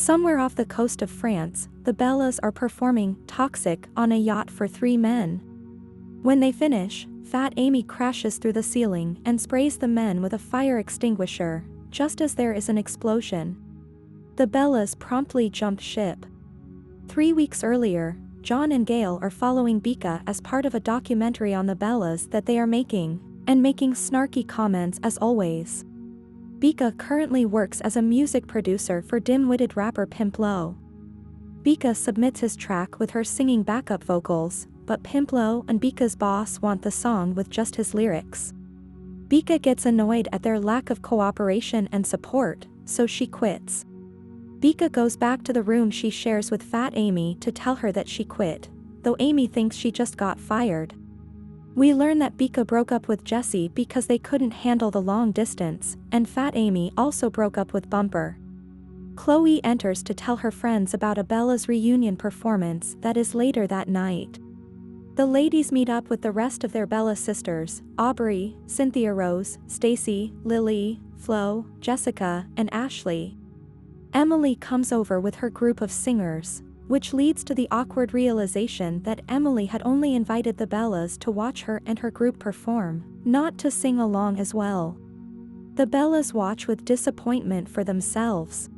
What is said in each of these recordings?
Somewhere off the coast of France, the Bellas are performing Toxic on a yacht for 3 men. When they finish, Fat Amy crashes through the ceiling and sprays the men with a fire extinguisher, just as there is an explosion. The Bellas promptly jump ship. 3 weeks earlier, John and Gail are following Bika as part of a documentary on the Bellas that they are making, and making snarky comments as always. Bika currently works as a music producer for dim-witted rapper Pimp Lo. Bika submits his track with her singing backup vocals, but Pimp Lo and Bika's boss want the song with just his lyrics. Bika gets annoyed at their lack of cooperation and support, so she quits. Bika goes back to the room she shares with Fat Amy to tell her that she quit, though Amy thinks she just got fired. We learn that Bika broke up with Jesse because they couldn't handle the long distance, and Fat Amy also broke up with Bumper. Chloe enters to tell her friends about a Bella's reunion performance that is later that night. The ladies meet up with the rest of their Bella sisters, Aubrey, Cynthia Rose, Stacy, Lily, Flo, Jessica, and Ashley. Emily comes over with her group of singers, which leads to the awkward realization that Emily had only invited the Bellas to watch her and her group perform, not to sing along as well. The Bellas watch with disappointment for themselves.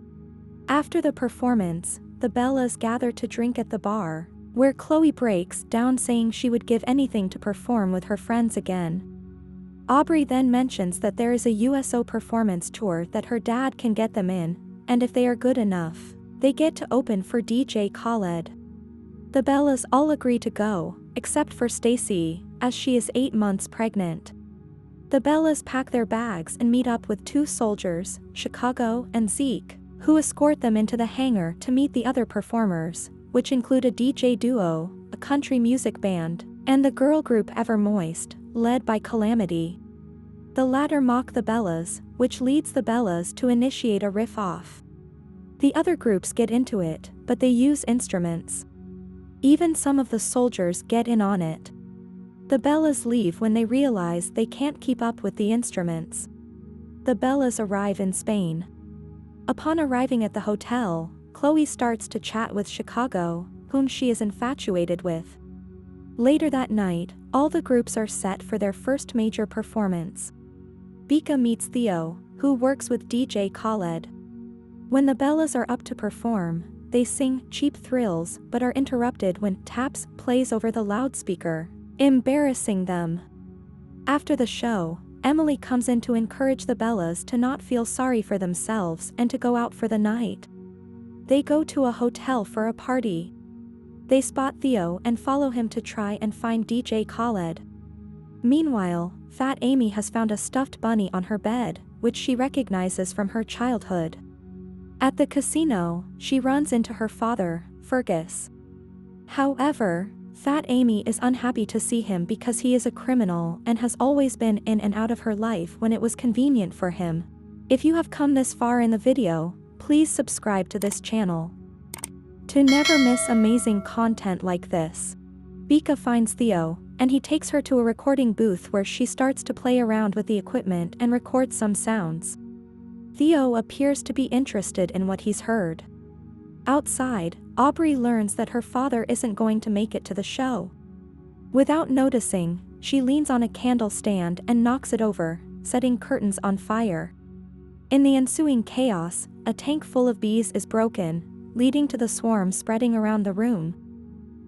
After the performance, the Bellas gather to drink at the bar, where Chloe breaks down saying she would give anything to perform with her friends again. Aubrey then mentions that there is a USO performance tour that her dad can get them in, and if they are good enough, they get to open for DJ Khaled. The Bellas all agree to go, except for Stacy, as she is 8 months pregnant. The Bellas pack their bags and meet up with 2 soldiers, Chicago and Zeke, who escort them into the hangar to meet the other performers, which include a DJ duo, a country music band, and the girl group Ever Moist, led by Calamity. The latter mock the Bellas, which leads the Bellas to initiate a riff-off. The other groups get into it, but they use instruments. Even some of the soldiers get in on it. The Bellas leave when they realize they can't keep up with the instruments. The Bellas arrive in Spain. Upon arriving at the hotel, Chloe starts to chat with Chicago, whom she is infatuated with. Later that night, all the groups are set for their first major performance. Bika meets Theo, who works with DJ Khaled. When the Bellas are up to perform, they sing Cheap Thrills but are interrupted when Taps plays over the loudspeaker, embarrassing them. After the show, Emily comes in to encourage the Bellas to not feel sorry for themselves and to go out for the night. They go to a hotel for a party. They spot Theo and follow him to try and find DJ Khaled. Meanwhile, Fat Amy has found a stuffed bunny on her bed, which she recognizes from her childhood. At the casino, she runs into her father, Fergus. However, Fat Amy is unhappy to see him because he is a criminal and has always been in and out of her life when it was convenient for him. If you have come this far in the video, please subscribe to this channel to never miss amazing content like this. Bika finds Theo, and he takes her to a recording booth where she starts to play around with the equipment and record some sounds. Theo appears to be interested in what he's heard. Outside, Aubrey learns that her father isn't going to make it to the show. Without noticing, she leans on a candle stand and knocks it over, setting curtains on fire. In the ensuing chaos, a tank full of bees is broken, leading to the swarm spreading around the room.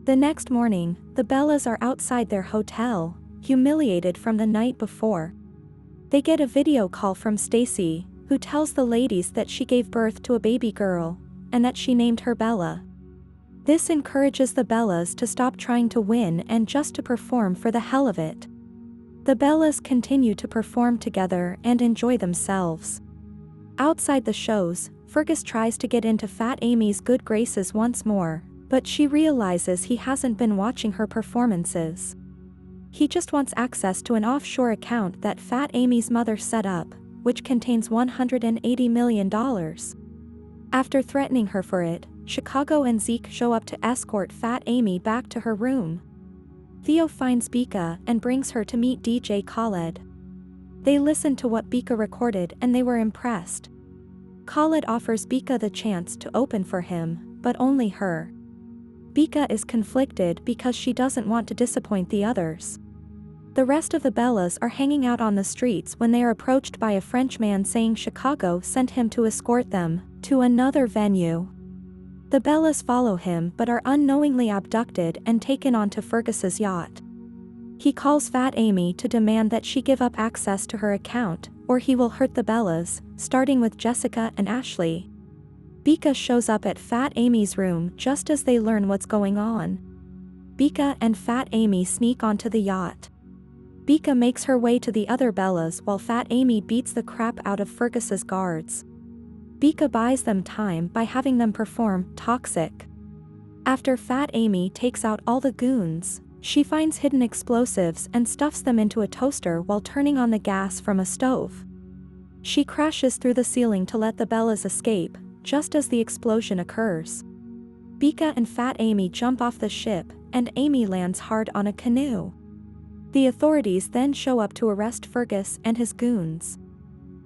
The next morning, the Bellas are outside their hotel, humiliated from the night before. They get a video call from Stacy, who tells the ladies that she gave birth to a baby girl, and that she named her Bella. This encourages the Bellas to stop trying to win and just to perform for the hell of it. The Bellas continue to perform together and enjoy themselves. Outside the shows, Fergus tries to get into Fat Amy's good graces once more, but she realizes he hasn't been watching her performances. He just wants access to an offshore account that Fat Amy's mother set up, which contains $180 million. After threatening her for it, Chicago and Zeke show up to escort Fat Amy back to her room. Theo finds Bika and brings her to meet DJ Khaled. They listened to what Bika recorded and they were impressed. Khalid offers Bika the chance to open for him, but only her. Bika is conflicted because she doesn't want to disappoint the others. The rest of the Bellas are hanging out on the streets when they are approached by a Frenchman saying Chicago sent him to escort them to another venue. The Bellas follow him but are unknowingly abducted and taken onto Fergus's yacht. He calls Fat Amy to demand that she give up access to her account, or he will hurt the Bellas, starting with Jessica and Ashley. Bika shows up at Fat Amy's room just as they learn what's going on. Bika and Fat Amy sneak onto the yacht. Bika makes her way to the other Bellas while Fat Amy beats the crap out of Fergus's guards. Bika buys them time by having them perform Toxic. After Fat Amy takes out all the goons, she finds hidden explosives and stuffs them into a toaster while turning on the gas from a stove. She crashes through the ceiling to let the Bellas escape, just as the explosion occurs. Bika and Fat Amy jump off the ship, and Amy lands hard on a canoe. The authorities then show up to arrest Fergus and his goons.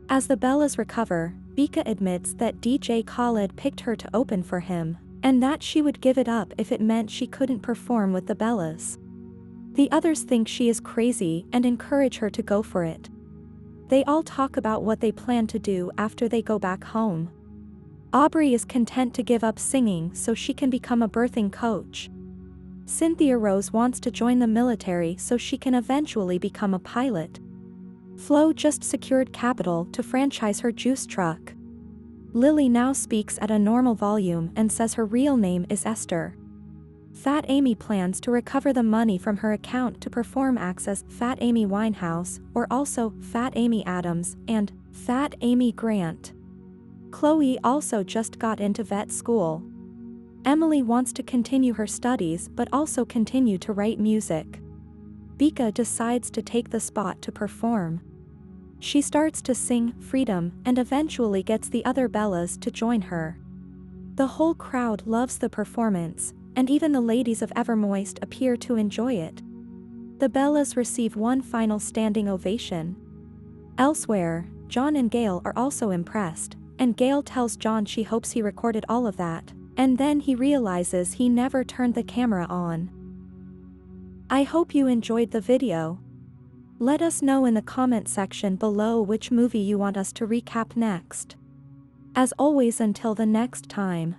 As the Bellas recover, Bika admits that DJ Khalid picked her to open for him, and that she would give it up if it meant she couldn't perform with the Bellas. The others think she is crazy and encourage her to go for it. They all talk about what they plan to do after they go back home. Aubrey is content to give up singing so she can become a birthing coach. Cynthia Rose wants to join the military so she can eventually become a pilot. Flo just secured capital to franchise her juice truck. Lily now speaks at a normal volume and says her real name is Esther. Fat Amy plans to recover the money from her account to perform acts as Fat Amy Winehouse, or also Fat Amy Adams, and Fat Amy Grant. Chloe also just got into vet school. Emily wants to continue her studies but also continue to write music. Bika decides to take the spot to perform. She starts to sing Freedom and eventually gets the other Bellas to join her. The whole crowd loves the performance, and even the ladies of Evermoist appear to enjoy it. The Bellas receive one final standing ovation. Elsewhere, John and Gail are also impressed, and Gail tells John she hopes he recorded all of that, and then he realizes he never turned the camera on. I hope you enjoyed the video. Let us know in the comment section below which movie you want us to recap next. As always, until the next time.